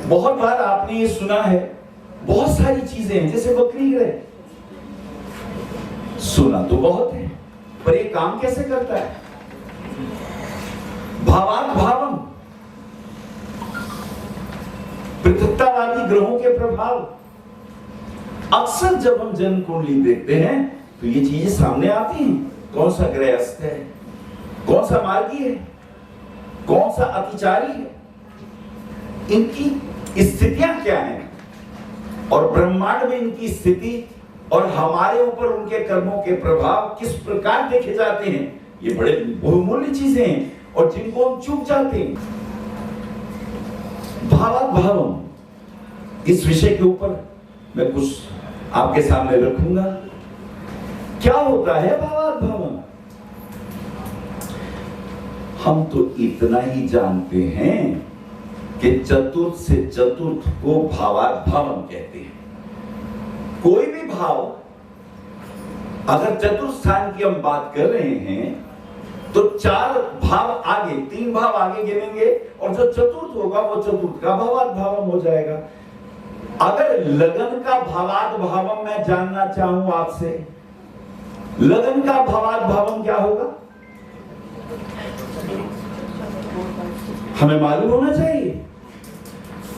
बहुत बार आपने ये सुना है, बहुत सारी चीजें हैं जैसे बकरी ग्रह, सुना तो बहुत है, पर ये काम कैसे करता है? भावात भावम, पृथकतावादी ग्रहों के प्रभाव। अक्सर जब हम जन्म कुंडली देखते हैं तो ये चीजें सामने आती हैं। कौन सा ग्रह अस्त है, कौन सा मार्गी है, कौन सा अतिचारी है, इनकी स्थितियां क्या हैं, और ब्रह्मांड में इनकी स्थिति और हमारे ऊपर उनके कर्मों के प्रभाव किस प्रकार देखे जाते हैं, ये बड़े बहुमूल्य चीजें हैं और जिनको हम चूक जाते हैं। भावात भावम, इस विषय के ऊपर मैं कुछ आपके सामने रखूंगा। क्या होता है भावात भावम? हम तो इतना ही जानते हैं कि चतुर्थ से चतुर्थ को भावात भावम कहते हैं। कोई भी भाव, अगर चतुर्थ स्थान की हम बात कर रहे हैं तो 4 भाव आगे, 3 भाव आगे गिनेंगे और जो चतुर्थ होगा वो चतुर्थ का भावात भावम हो जाएगा। अगर लगन का भावात भावम मैं जानना चाहूं आपसे, लगन का भावात भावम क्या होगा? हमें मालूम होना चाहिए।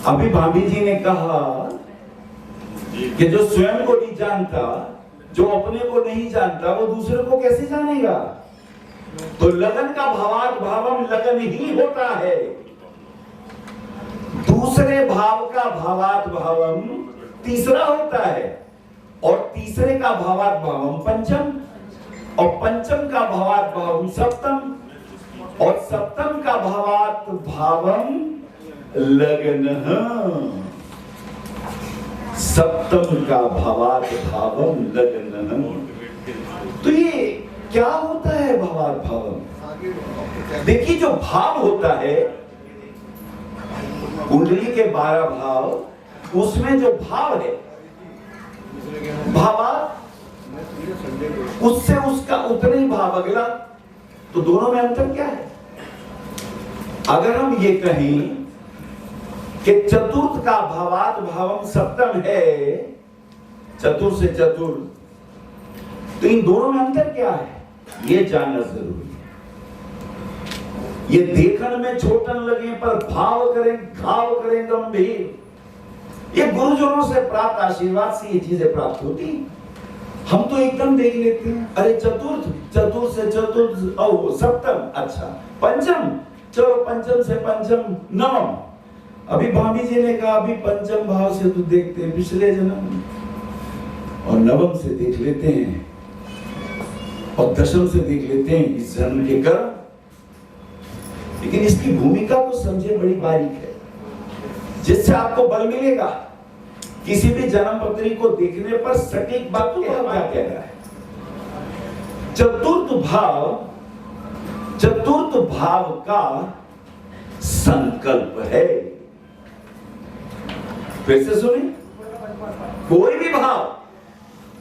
अभी भाभी जी ने कहा कि जो स्वयं को नहीं जानता, जो अपने को नहीं जानता, वो दूसरे को कैसे जानेगा? तो लगन का भावात भावम लगन ही होता है। दूसरे भाव का भावात भावम तीसरा होता है और तीसरे का भावात भावम पंचम और पंचम का भावात भावम सप्तम और सप्तम का भावात भावम लगन। सप्तम का भावात भावम लगन। तो ये क्या होता है भावात भावम? देखिए, जो भाव होता है कुंडली के 12 भाव, उसमें जो भाव है भावात, उससे उसका उतना ही भाव अगला। तो दोनों में अंतर क्या है? अगर हम ये कहें कि चतुर्थ का भावात भावम सप्तम है, चतुर्थ से चतुर्थ, तो इन दोनों में अंतर क्या है ये जानना जरूरी है। ये देखन में छोटन लगे पर भाव करें, घाव करें गंभीर। ये गुरुजनों से प्राप्त आशीर्वाद से ये चीजें प्राप्त होती। हम तो एकदम देख लेते हैं, अरे चतुर्थ, चतुर्थ से चतुर्थ, ओ सप्तम, अच्छा पंचम, चलो पंचम से पंचम नवम। अभी भाभी जी ने कहा अभी पंचम भाव से तो देखते हैं पिछले जन्म, और नवम से देख लेते हैं, और दशम से देख लेते हैं इस जन्म के कर्म। लेकिन इसकी भूमिका को समझे, बड़ी बारीक है, जिससे आपको बल मिलेगा किसी भी जन्म पत्री को देखने पर सटीक बात को क्या कह रहा है। चतुर्थ भाव का संकल्प है। फिर से सुनिए, कोई भी भाव,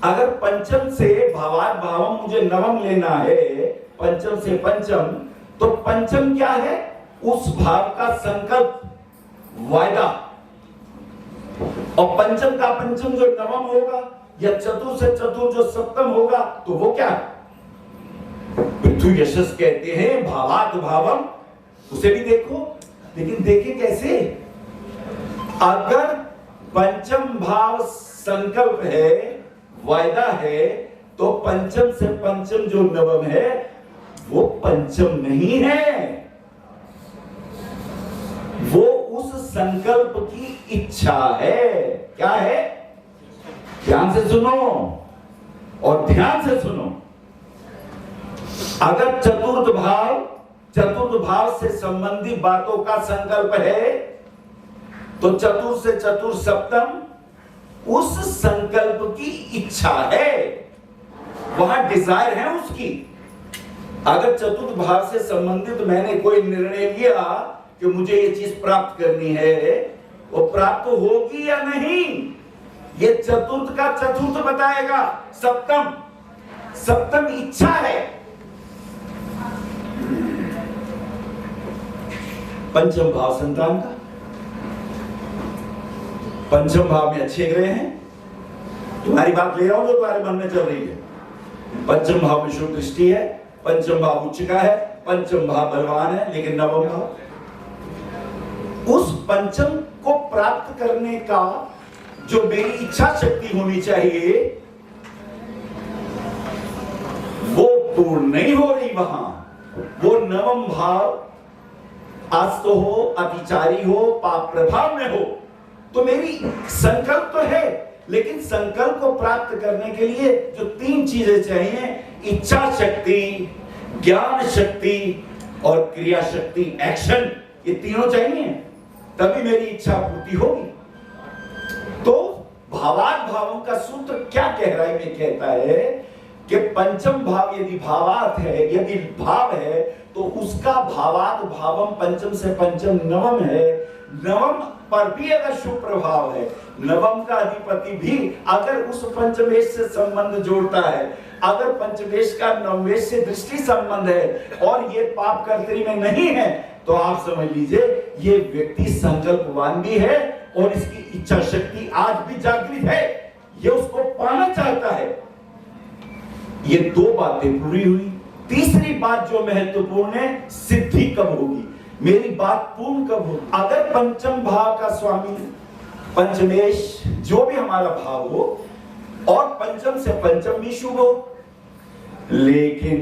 अगर पंचम से भावात भावम मुझे नवम लेना है, पंचम से पंचम, तो पंचम क्या है? उस भाव का संकल्प, वायदा। और पंचम का पंचम जो नवम होगा या चतुर्थ से चतुर्थ जो सप्तम होगा, तो वो क्या है? पृथ्वी यशस कहते हैं भावात भावम। उसे भी देखो, लेकिन देखे कैसे? अगर पंचम भाव संकल्प है, वायदा है, तो पंचम से पंचम जो नवम है वो पंचम नहीं है, वो उस संकल्प की इच्छा है। क्या है? ध्यान से सुनो और ध्यान से सुनो। अगर चतुर्थ भाव से संबंधित बातों का संकल्प है, तो चतुर्थ से चतुर्थ सप्तम उस संकल्प की इच्छा है, वहां डिजायर है उसकी। अगर चतुर्थ भाव से संबंधित मैंने कोई निर्णय लिया कि मुझे ये चीज प्राप्त करनी है, वो प्राप्त होगी या नहीं, ये चतुर्थ का चतुर्थ बताएगा। सप्तम इच्छा है। पंचम भाव संतान का, पंचम भाव में अच्छे ग्रह हैं, तुम्हारी बात ले रहा हूं जो तुम्हारे मन में चल रही है। पंचम भाव में शुभ दृष्टि है, पंचम भाव उच्च का है, पंचम भाव बलवान है, लेकिन नवम भाव, उस पंचम को प्राप्त करने का जो मेरी इच्छा शक्ति होनी चाहिए वो पूर्ण नहीं हो रही। वहां वो नवम भाव अस्त हो, अतिचारी हो, पाप प्रभाव में हो, तो मेरी संकल्प तो है, लेकिन संकल्प को प्राप्त करने के लिए जो 3 चीजें चाहिए, इच्छा शक्ति, ज्ञान शक्ति और क्रिया शक्ति, एक्शन, ये तीनों चाहिए, तभी मेरी इच्छा पूर्ति होगी। तो भावार्थ भावों का सूत्र क्या गहराई में कहता है कि पंचम भाव यदि भावार्थ है, यदि भाव है, तो उसका भावार्थ भावम पंचम से पंचम नवम है। नवम पर भी अगर शुभ प्रभाव है, नवम का अधिपति भी अगर उस पंचमेश से संबंध जोड़ता है, अगर पंचमेश का नवमेश से दृष्टि संबंध है और ये पाप कर्तरी में नहीं है, तो आप समझ लीजिए ये व्यक्ति संकल्पवान भी है और इसकी इच्छा शक्ति आज भी जागृत है, ये उसको पाना चाहता है। ये 2 बातें पूरी हुई। तीसरी बात जो महत्वपूर्ण है, सिद्धि कब होगी, मेरी बात पूर्ण कब होगी। अगर पंचम भाव का स्वामी पंचमेश जो भी हमारा भाव हो और पंचम से पंचम भी शुभ हो, लेकिन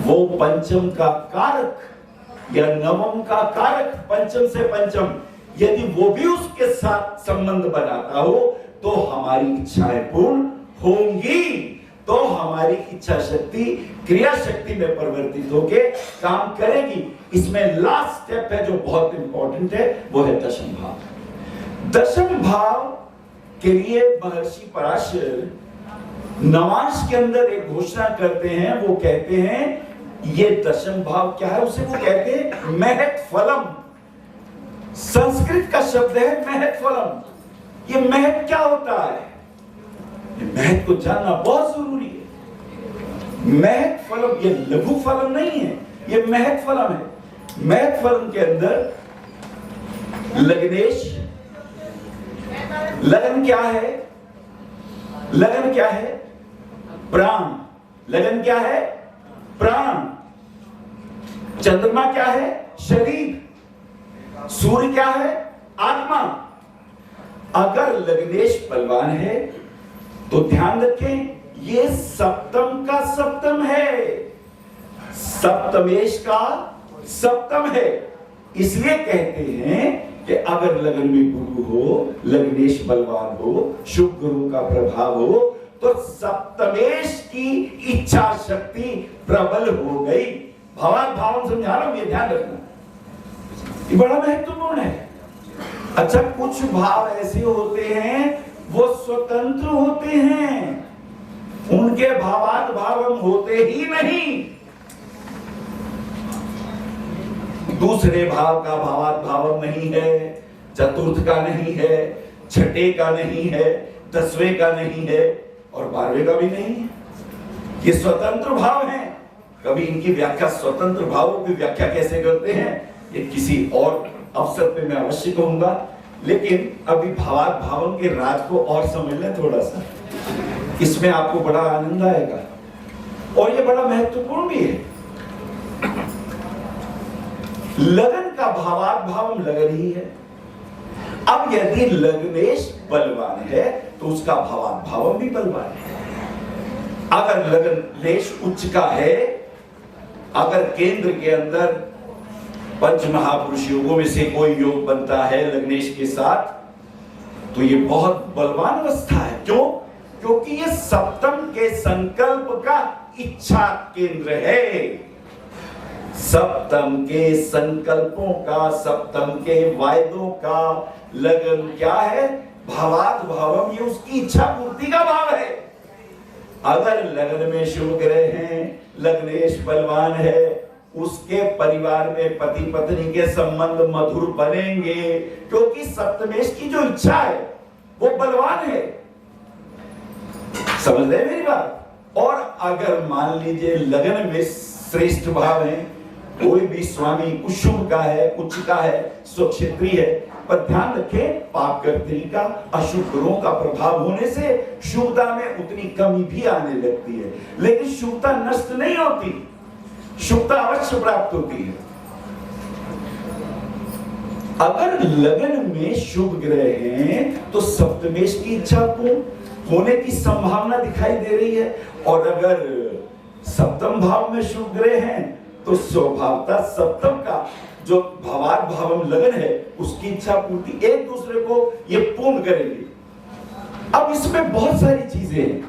वो पंचम का कारक या नवम का कारक पंचम से पंचम यदि वो भी उसके साथ संबंध बनाता हो, तो हमारी इच्छाएं पूर्ण होंगी, तो हमारी इच्छा शक्ति क्रिया शक्ति में परिवर्तित होकर काम करेगी। इसमें लास्ट स्टेप है जो बहुत इंपॉर्टेंट है, वो है दशम भाव। दशम भाव के लिए महर्षि पराशर नवांश के अंदर एक घोषणा करते हैं। वो कहते हैं ये दशम भाव क्या है, उसे वो कहते हैं महत फलम। संस्कृत का शब्द है महत फलम। ये महत क्या होता है, महत को जानना बहुत जरूरी है। महत फलम ये लघु फलम नहीं है, ये महत फलम है। महत फलम के अंदर लग्नेश, लगन क्या है, लगन क्या है, प्राण। लगन क्या है, प्राण। चंद्रमा क्या है, शरीर। सूर्य क्या है, आत्मा। अगर लग्नेश बलवान है तो ध्यान रखें ये सप्तम का सप्तम है, सप्तमेश का सप्तम है। इसलिए कहते हैं कि अगर लगन में गुरु हो, लग्नेश बलवान हो, शुभ गुरु का प्रभाव हो, तो सप्तमेश की इच्छा शक्ति प्रबल हो गई। भावार्थ भावन समझा रहा हूं, ये ध्यान रखना, ये बड़ा महत्वपूर्ण है। अच्छा, कुछ भाव ऐसे होते हैं वो स्वतंत्र होते हैं, उनके भावार्थ भावम होते ही नहीं। दूसरे भाव का भावार्थ भावम नहीं है, चतुर्थ का नहीं है, छठे का नहीं है, 10वें का नहीं है और 12वें का भी नहीं है। ये स्वतंत्र भाव हैं। कभी इनकी व्याख्या, स्वतंत्र भावों की व्याख्या कैसे करते हैं, ये किसी और अवसर पे मैं अवश्य कहूंगा। लेकिन अभी भावार्थ भावों के राज को और समझ लें थोड़ा सा, इसमें आपको बड़ा आनंद आएगा और ये बड़ा महत्वपूर्ण भी है। लगन का भावार्थ भावम लगन ही है। अब यदि लग्नेश बलवान है तो उसका भावार्थ भावम भी बलवान है। अगर लग्नेश उच्च का है, अगर केंद्र के अंदर पंच महापुरुष योगों में से कोई योग बनता है लग्नेश के साथ, तो ये बहुत बलवान अवस्था है। क्यों? क्योंकि ये सप्तम के संकल्प का इच्छा केंद्र है। सप्तम के संकल्पों का, सप्तम के वायदों का लगन क्या है, भावार्थ भावम, ये उसकी इच्छा पूर्ति का भाव है। अगर लगन में शुभ ग्रह हैं, लग्नेश बलवान है, उसके परिवार में पति पत्नी के संबंध मधुर बनेंगे, क्योंकि सप्तमेश की जो इच्छा है वो बलवान है। समझ रहे मेरी बात? और अगर मान लीजिए लगन में श्रेष्ठ भाव है, कोई भी स्वामी कुशुभ का है, उच्च का है, स्वक्षेत्री है, पर ध्यान रखें पाप कर्त्री का, अशुभ ग्रहों का प्रभाव होने से शुभता में उतनी कमी भी आने लगती है, लेकिन शुभता नष्ट नहीं होती, शुभता अवश्य प्राप्त होती है। अगर लगन में शुभ ग्रह हैं तो सप्तमेश की इच्छा पूर्ण होने की संभावना दिखाई दे रही है, और अगर सप्तम भाव में शुभ ग्रह हैं तो स्वभावता सप्तम का जो भवार भावम लगन है उसकी इच्छा पूर्ति एक दूसरे को ये पूर्ण करेंगे। अब इसमें बहुत सारी चीजें हैं।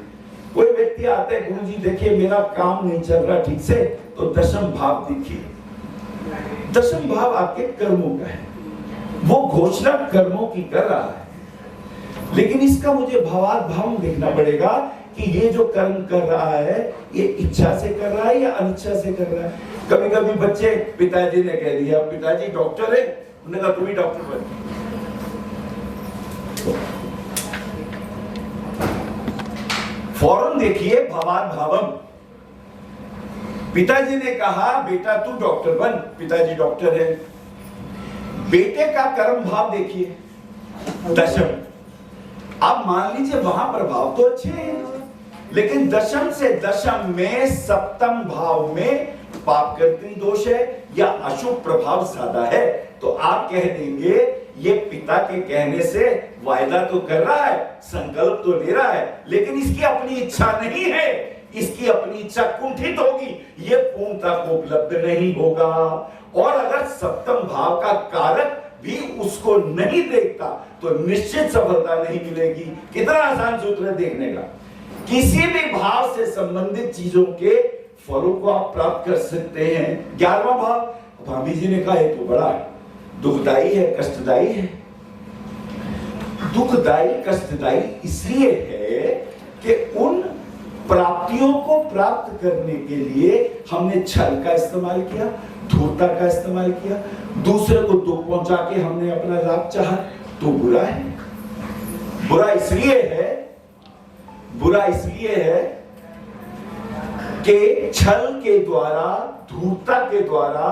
कोई व्यक्ति आता है, गुरुजी देखिए मेरा काम नहीं चल रहा ठीक से, तो दशम भाव देखिए। दशम भाव आपके कर्मों का है, वो घोषणा कर्मों की कर रहा है, लेकिन इसका मुझे भवार भाव देखना पड़ेगा कि ये जो कर्म कर रहा है ये इच्छा से कर रहा है या अनिच्छा से कर रहा है। कभी कभी बच्चे, पिताजी ने कह दिया पिताजी डॉक्टर है, उन्होंने कहा तुम ही डॉक्टर बन। फौरन देखिए भवार भावम, पिताजी ने कहा बेटा तू डॉक्टर बन, पिताजी डॉक्टर है। बेटे का कर्म भाव देखिए दशम। आप मान लीजिए वहां प्रभाव तो अच्छे हैं, लेकिन दशम से दशम में सप्तम भाव में पाप कर्तृ दोष है या अशुभ प्रभाव ज्यादा है, तो आप कह देंगे ये पिता के कहने से वायदा तो कर रहा है, संकल्प तो ले रहा है, लेकिन इसकी अपनी इच्छा नहीं है, इसकी अपनी इच्छा कुंठित होगी, ये पूर्णता को उपलब्ध नहीं होगा। और अगर सप्तम भाव का कारक भी उसको नहीं देखता तो निश्चित सफलता नहीं मिलेगी। कितना आसान सूत्र है देखने का। किसी भी भाव से संबंधित चीजों के फलों को आप प्राप्त कर सकते हैं। 11वां भाव, भाभी जी ने कहा ये तो बड़ा दुखदाई है, कष्टदायी है। दुखदाई कष्टदायी इसलिए है कि उन प्राप्तियों को प्राप्त करने के लिए हमने छल का इस्तेमाल किया, धूर्तता का इस्तेमाल किया, दूसरे को दुख पहुंचा के हमने अपना लाभ चाहा, तो बुरा है। बुरा इसलिए है कि छल के द्वारा, धूर्तता के द्वारा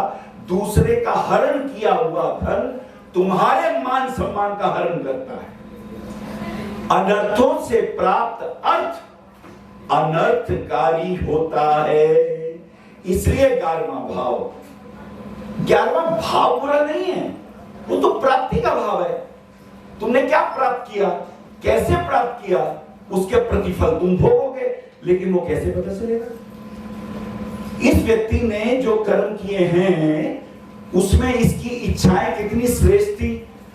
दूसरे का हरण किया हुआ धन तुम्हारे मान सम्मान का हरण करता है। अनर्थों से प्राप्त अर्थ अनर्थकारी होता है। इसलिए 11वां भाव बुरा नहीं है, वो तो प्राप्ति का भाव है। तुमने क्या प्राप्त किया, कैसे प्राप्त किया, उसके प्रतिफल तुम भोगोगे, लेकिन वो कैसे पता चलेगा। इस व्यक्ति ने जो कर्म किए हैं उसमें इसकी इच्छाएं कितनी श्रेष्ठ थी,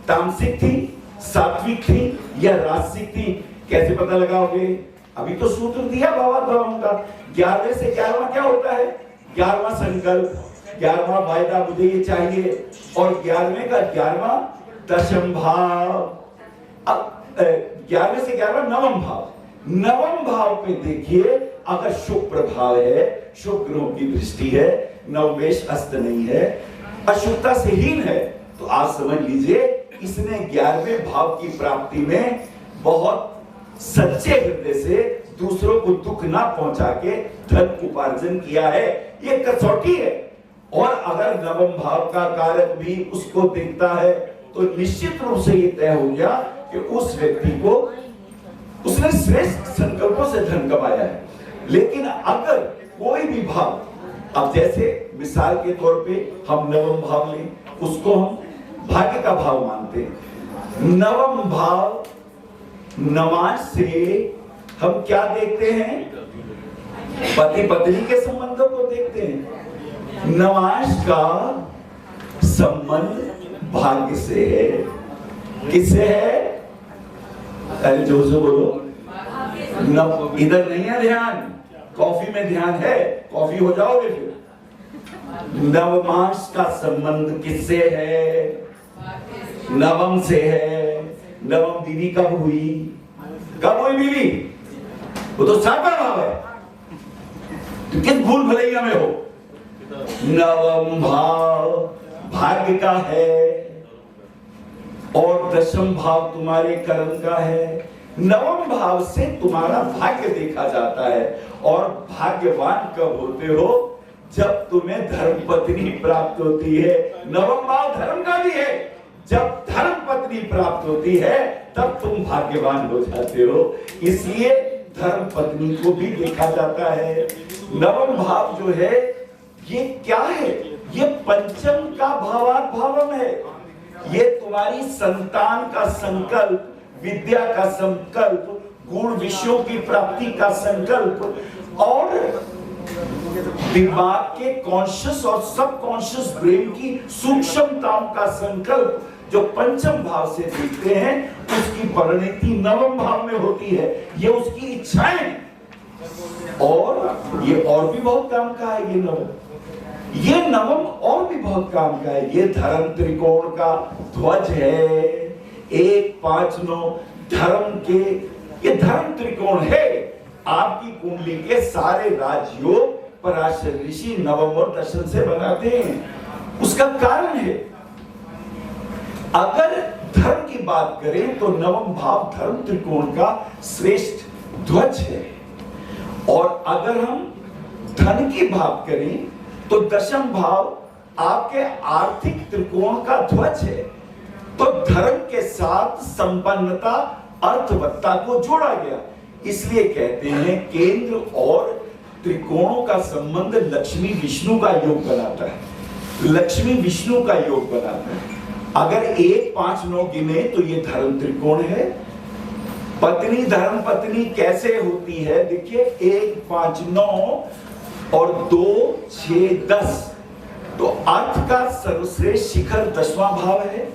तामसिक थी, सात्विक थी या राजसिक थी, कैसे पता लगाओगे। अभी तो सूत्र दिया भावात्म का। 11वें से 11वां क्या होता है, 11वां संकल्प, 11वां वायदा, मुझे ये चाहिए, और 11वें का 11वां दशम भाव। अब 11वें से 11वां नवम भाव। नवम भाव पे देखिए अगर शुभ प्रभाव है, शुभ ग्रहों की दृष्टि है, नवमेश अस्त नहीं है, अशुभता से हीन है, तो आप समझ लीजिए इसने 11वें भाव की प्राप्ति में बहुत सच्चे हृदय से दूसरों को दुख ना पहुंचा के धन उपार्जन किया है। ये कसौटी है। और अगर नवम भाव का कारक भी उसको देखता है तो निश्चित रूप से ये तय हो गया कि उस व्यक्ति को उसने श्रेष्ठ संकल्पों से धन कमाया है। लेकिन अगर कोई भी भाव, अब जैसे मिसाल के तौर पे हम नवम भाव लें, उसको हम भाग्य का भाव मानते हैं। नवम भाव नवांश से हम क्या देखते हैं, पति पत्नी के संबंधों को देखते हैं। नवांश का संबंध भाग्य से है। किससे है, अरे जोर से बोलो। इधर नहीं है ध्यान, कॉफी में ध्यान है, कॉफी हो जाओगे फिर। नवमांश का संबंध किससे है, नवम से है। नवम बीवी कब हुई, कब हुई बीवी, वो तो 7वां भाव है। तो किस भूल भलैया में हो, नवम भाव भाग्य का है और दशम भाव तुम्हारे कर्म का है। नवम भाव से तुम्हारा भाग्य देखा जाता है। और भाग्यवान कब होते हो, जब तुम्हें धर्म पत्नी प्राप्त होती है। नवम भाव धर्म का भी है। जब धर्म पत्नी प्राप्त होती है तब तुम भाग्यवान हो जाते हो। इसलिए धर्म पत्नी को भी देखा जाता है। नवम भाव जो है ये क्या है? ये पंचम का भावाभावम है। ये तुम्हारी संतान का संकल्प, विद्या का संकल्प, गुण विषयों की प्राप्ति का संकल्प और दिमाग के कॉन्शियस और सबकॉन्शियस ब्रेन की सूक्ष्मताओं का संकल्प जो पंचम भाव से देखते हैं उसकी परिणति नवम भाव में होती है। ये उसकी इच्छाएं और ये और भी बहुत काम का है। ये नवम और भी बहुत काम का है। ये धर्म त्रिकोण का ध्वज है। 1 5 9 धर्म के ये धर्म त्रिकोण है। आपकी कुंडली के सारे राजयोग पराशर ऋषि नवम और दशम से बनाते हैं। उसका कारण है, अगर धर्म की बात करें तो नवम भाव धर्म त्रिकोण का श्रेष्ठ ध्वज है। और अगर हम धन की बात करें तो दशम भाव आपके आर्थिक त्रिकोण का ध्वज है। तो धर्म के साथ संपन्नता, अर्थवत्ता को जोड़ा गया। इसलिए कहते हैं केंद्र और त्रिकोणों का संबंध लक्ष्मी विष्णु का योग बनाता है। लक्ष्मी विष्णु का योग बनाता है। अगर 1 5 9 गिने तो ये धर्म त्रिकोण है। पत्नी धर्म पत्नी कैसे होती है? देखिए 1 5 9 और 2 6 10। तो अर्थ का सर्वश्रेष्ठ शिखर 10वां भाव है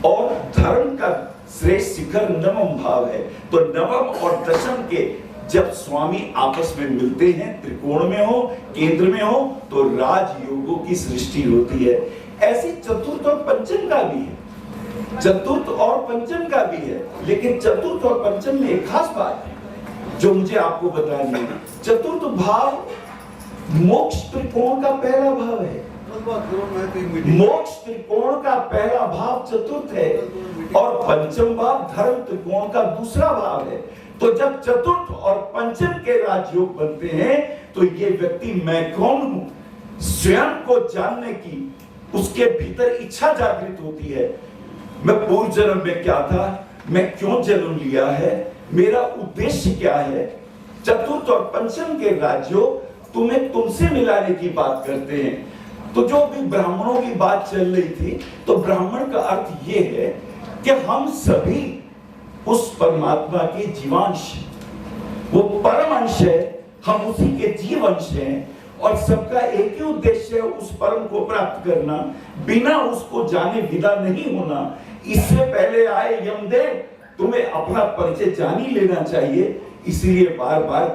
और धर्म का श्रेष्ठ शिखर नवम भाव है। तो नवम और दशम के जब स्वामी आपस में मिलते हैं, त्रिकोण में हो, केंद्र में हो, तो राजयोगों की सृष्टि होती है। ऐसी चतुर्थ और पंचम का भी है। चतुर्थ और पंचम का भी है। लेकिन चतुर्थ और पंचम में एक खास बात है जो मुझे आपको बतानी है। चतुर्थ भाव मोक्ष त्रिकोण का पहला भाव है। मोक्ष त्रिकोण का पहला भाव चतुर्थ है और पंचम भाव धर्म त्रिकोण का दूसरा भाव है। तो जब चतुर्थ और पंचम के राजयोग बनते हैं तो ये व्यक्ति मैं कौन हूं, स्वयं को जानने की उसके भीतर इच्छा जागृत होती है। मैं पूर्व जन्म में क्या था, मैं क्यों जन्म लिया है, मेरा उद्देश्य क्या है। चतुर्थ और पंचम के राजयोग तुम्हें तुमसे मिलाने की बात करते हैं। तो जो भी ब्राह्मणों की बात चल रही थी, तो ब्राह्मण का अर्थ ये है कि हम सभी उस परमात्मा के जीवांश, वो परम अंश है, हम उसी के जीवांश हैं और सबका एक ही उद्देश्य है उस परम को प्राप्त करना, बिना उसको जाने विदा नहीं होना। इससे पहले आए यमदेव, तुम्हें अपना परिचय जान ही लेना चाहिए। इसलिए बार बार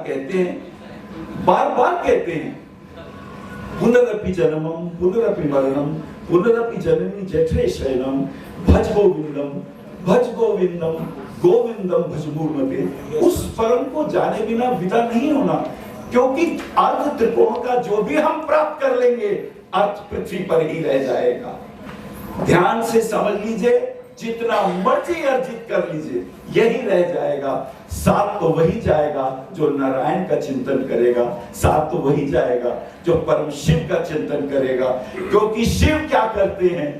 कहते हैं पुनरपि जन्मम पुनरपि मरणम पुनरपि जननी जठरे शयनम भज गोविंदम गोविंदम भज मूर्मते। उस परम को जाने बिना विदा नहीं होना, क्योंकि अर्थ त्रिकोण का जो भी हम प्राप्त कर लेंगे अर्थ पृथ्वी पर ही रह जाएगा। ध्यान से समझ लीजिए, जितना मर्जी अर्जित कर लीजिए यही रह जाएगा। साथ तो वही जाएगा जो नारायण का चिंतन करेगा, साथ तो वही जाएगा जो परम शिव का चिंतन करेगा। क्योंकि शिव क्या करते हैं,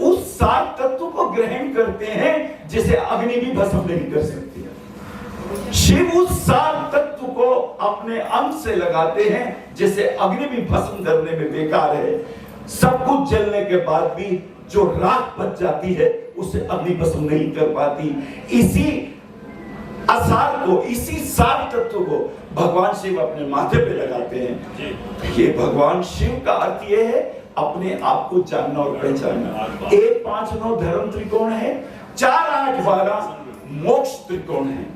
उस सात तत्व को ग्रहण करते हैं जिसे अग्नि भी भस्म नहीं कर सकती है। शिव उस सात तत्व को अपने अंग से लगाते हैं जिसे अग्नि भी भस्म करने में बेकार है। सब कुछ जलने के बाद भी जो राख बच जाती है उसे अग्नि भस्म नहीं कर पाती। इसी असार को, इसी सात तत्व को भगवान शिव अपने माथे पे लगाते हैं। ये भगवान शिव का अर्थ ये है अपने आप को जानना और पहचानना। 1 5 9 धर्म त्रिकोण है, 4 8 12 मोक्ष त्रिकोण है।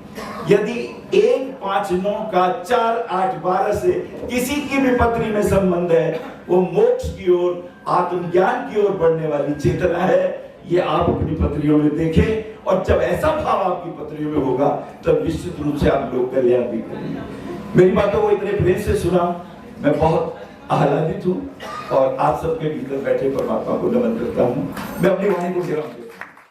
यदि 1 5 9 का 4 8 12 से किसी की भी पत्नी में संबंध है, वो मोक्ष की ओर, आत्मज्ञान की ओर बढ़ने वाली चेतना है। ये आप अपनी पत्रियों में देखें और जब ऐसा भाव आपकी पत्रियों में होगा तब निश्चित रूप से आप लोग कल्याण भी करेंगे। मेरी बातों को इतने प्रेम से सुना, मैं बहुत आह्लादित हूँ और आप सबके भीतर बैठे परमात्मा को नमन करता हूँ। मैं अपनी वाणी को विराम देता हूं।